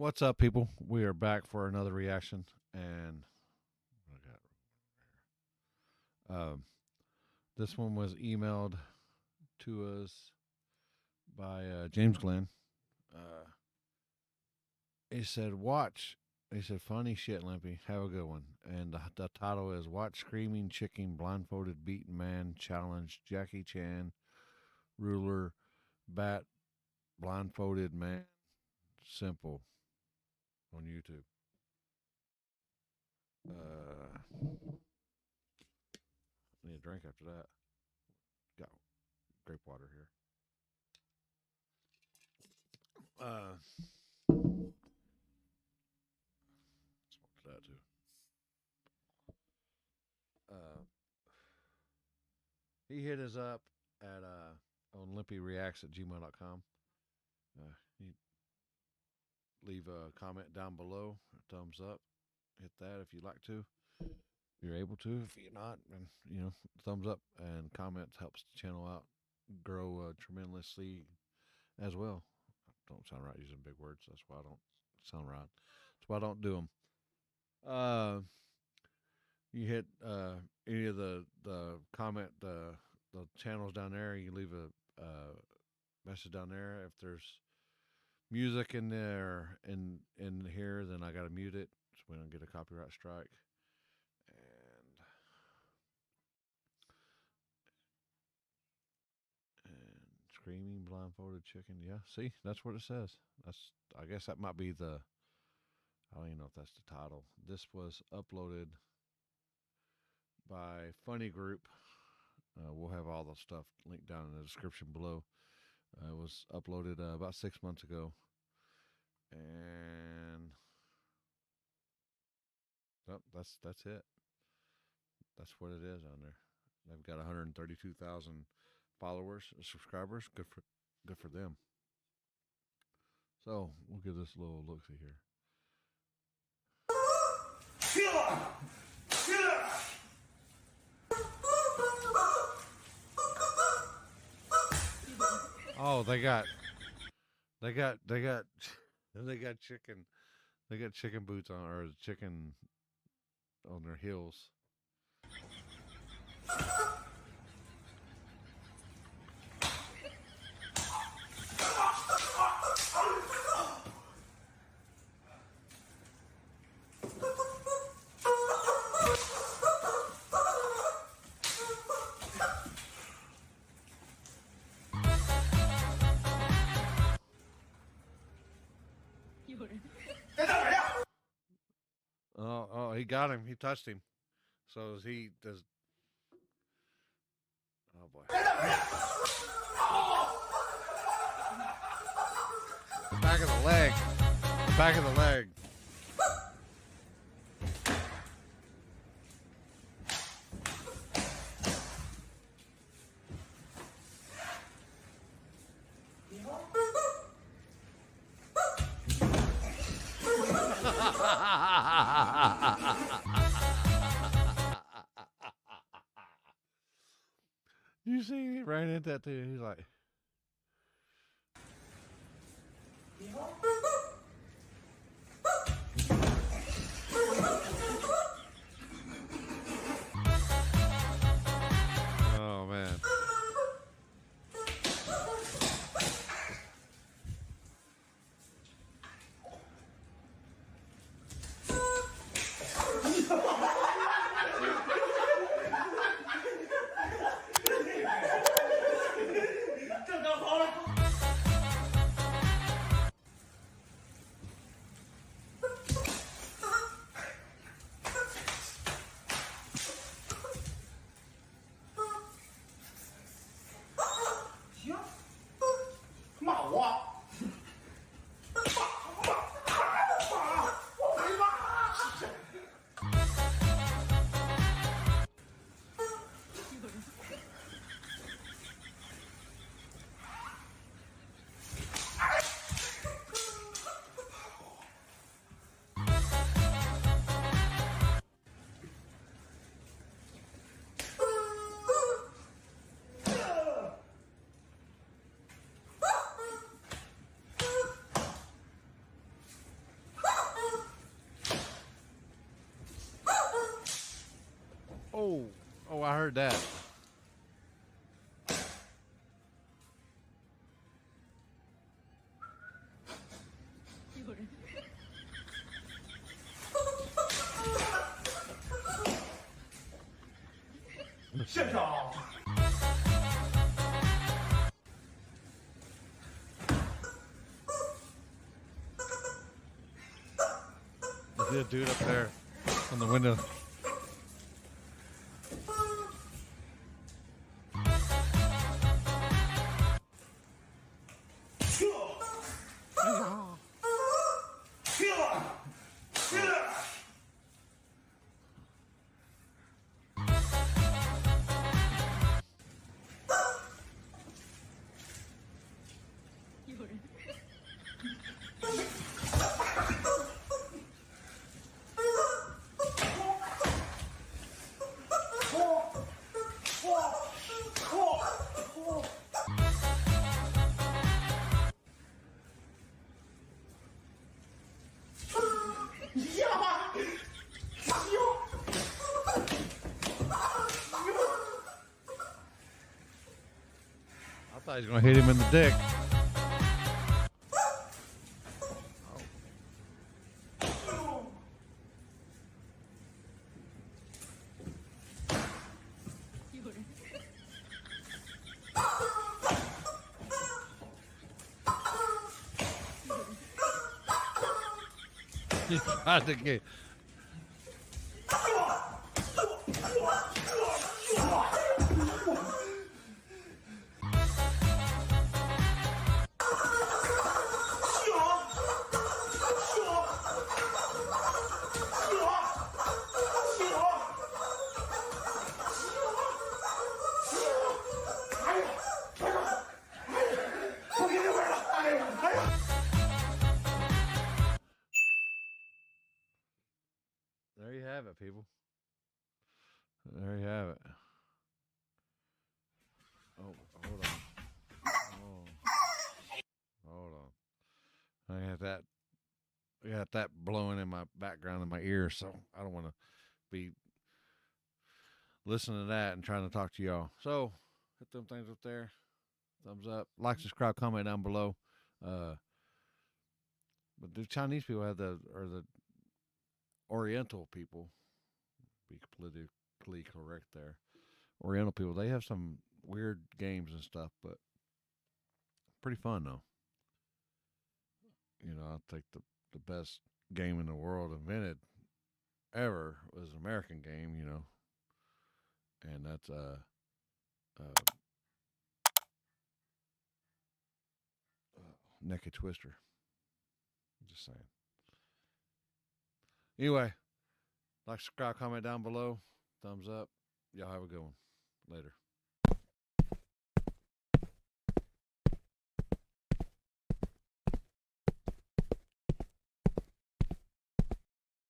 What's up, people? We are back for another reaction, and I got this one was emailed to us by James Glenn. Uh, he said, "Watch." He said, "Funny shit, Limpy. Have a good one." And the title is "Watch Screaming Chicken Blindfolded Beaten Man Challenge Jackie Chan Ruler Bat Blindfolded Man Simple on YouTube." I need a drink after that. Got grape water here. Smoked that too. Uh, he hit us up at on limpyreacts at gmail.com. He leave a comment down below, a thumbs up. Hit that if you'd like to. You're able to. If you're not, and thumbs up and comments helps the channel out grow tremendously as well. I don't sound right using big words. That's why I don't sound right. That's why I don't do them. You hit any of the comment the channels down there. You leave a message down there. If there's music in there in here, then I gotta mute it so we don't get a copyright strike. And screaming blindfolded chicken. Yeah, see, that's what it says. I guess that might be the. I don't even know if that's the title. This was uploaded by Funny Group. We'll have all the stuff linked down in the description below. It was uploaded about 6 months ago, and that's it. That's what it is on there. They've got 132,000 followers, subscribers. Good for them. So we'll give this a little look see here. Oh, they got chicken. They got chicken boots on, or chicken on their heels. Oh, he got him. He touched him. So he does. Oh boy. The back of the leg. The back of the leg. You see, he ran into that too. He's like, oh man. Oh, oh, I heard that. I see a dude up there on the window. I thought he was going to hit him in the dick. He tried to get. There you have it, people. There you have it. Oh, hold on. Oh, hold on. I got that blowing in my background in my ear, so I don't want to be listening to that and trying to talk to y'all. So hit them things up there. Thumbs up. Like, subscribe, comment down below. But the Chinese people have the Oriental people, be politically correct there. Oriental people, they have some weird games and stuff, but pretty fun though. You know, I think the best game in the world invented ever was an American game, you know, and that's Naked Twister. Just saying. Anyway, like, subscribe, comment down below. Thumbs up. Y'all have a good one. Later.